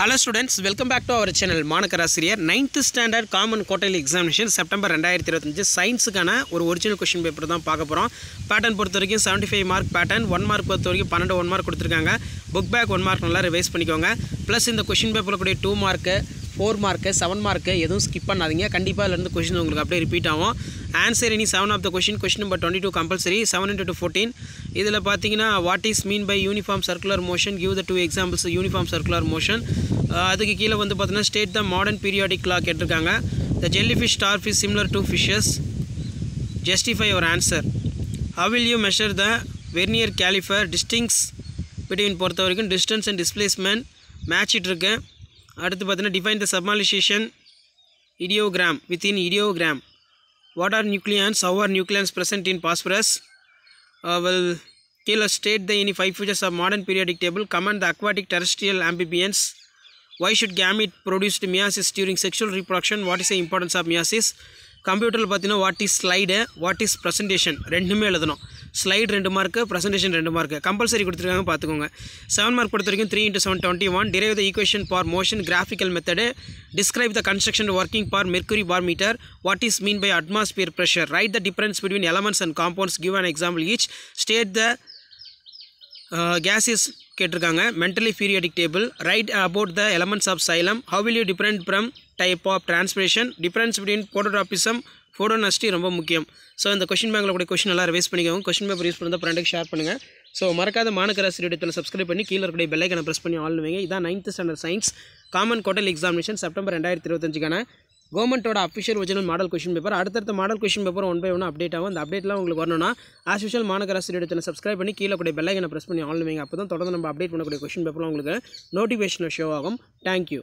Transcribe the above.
Hello students, welcome back to our channel மாணக்கராசிரியர் 9th standard common quarterly examination September 2025 சயின்ஸ்க்கான ஒரு original question paper தான் பார்க்க போறோம். Pattern பொறுத்த வரைக்கும் 75 மார்க் பேட்டர்ன் 1 மார்க் பொறுத்த வரைக்கும் 12 1 மார்க் கொடுத்திருக்காங்க. புக் பேக் 1 மார்க் நல்லா ரிவைஸ் பண்ணிக்கோங்க. ப்ளஸ் இந்த क्वेश्चन பேப்பர்ல கூட 2 மார்க் 4 மார்க் 7 மார்க் எதுவும் ஸ்கிப் பண்ணாதீங்க. கண்டிப்பா இதுல இருந்து क्वेश्चन உங்களுக்கு அப்படியே ரிப்பீட் ஆகும். Answer any 7 of the question number 22 compulsory 7 into 14 இதில் பார்த்தீங்கன்னா what is mean by uniform circular motion give the 2 examples uniform circular motion அதுக்கு கீழே வந்து பார்த்தீங்கன்னா state the modern periodic clock கேட்டிருக்காங்க the jellyfish starfish similar to fishes justify your answer how will you measure the vernier caliper distinct between பொறுத்த வரைக்கும் distance and displacement match இருக்கு அடுத்து பார்த்தீங்கன்னா define the submalization ideogram within ideogram what are nucleons how are nucleons present in phosphorus will kill state the any 5 features of modern periodic table comment the aquatic terrestrial amphibians why should gamete produced meiosis during sexual reproduction what is the importance of meiosis கம்ப்யூட்டரில் பார்த்தீங்கன்னா what is slide what is presentation ரெண்டுமே எழுதணும் slide 2 mark presentation 2 mark compulsory கொடுத்துருக்காங்க பார்த்துக்கோங்க 7 mark பொறுத்த வரைக்கும் 3 into 7 21 derive the equation for motion graphical method describe the construction working for mercury bar meter what is mean by atmosphere pressure write the difference between elements and compounds give an example each state the gases கேட்டிருக்காங்க mentally periodic table write about the elements of xylem how will you different from type of transpiration difference between phototropism photonasty ரொம்ப முக்கியம் so இந்த question பேங்கில் கூட question நல்லா revise பண்ணிக்கோங்க question paper use பண்ணி ஃப்ரெண்டுக்கு ஷேர் பண்ணுங்கள் ஸோ மறக்காத மாணக்கராசிரியத்தில் சப்ஸ்கிரைப் பண்ணி கீழே இருக்கிற பெல் ஐக்கனை ப்ரெஸ் பண்ணி ஆல் வைங்க இதான் 9th standard science common quarterly examination September 2025க்கான கவர்மெண்ட்டோட official original model question paper அடுத்தடுத்த model question paper 1 by 1 update ஆகும் அந்த அப்டேட்லாம் உங்களுக்கு வரணும்னா ஆஸ் யூஷுவல் மாணக்கராசிரியத்தில் சப்ஸ்கிரைப் பண்ணி கீழே கூட பெல் ஐக்கனை ப்ரெஸ் பண்ணி ஆல் வைங்க அப்போ தான் தொடர்ந்து நம்ம அப்டேட் பண்ணக்கூடிய கொஷின் பேப்பர்லாம் உங்களுக்கு நோட்டிஃபிகேஷனில் ஷோ ஆகும் தேங்க்யூ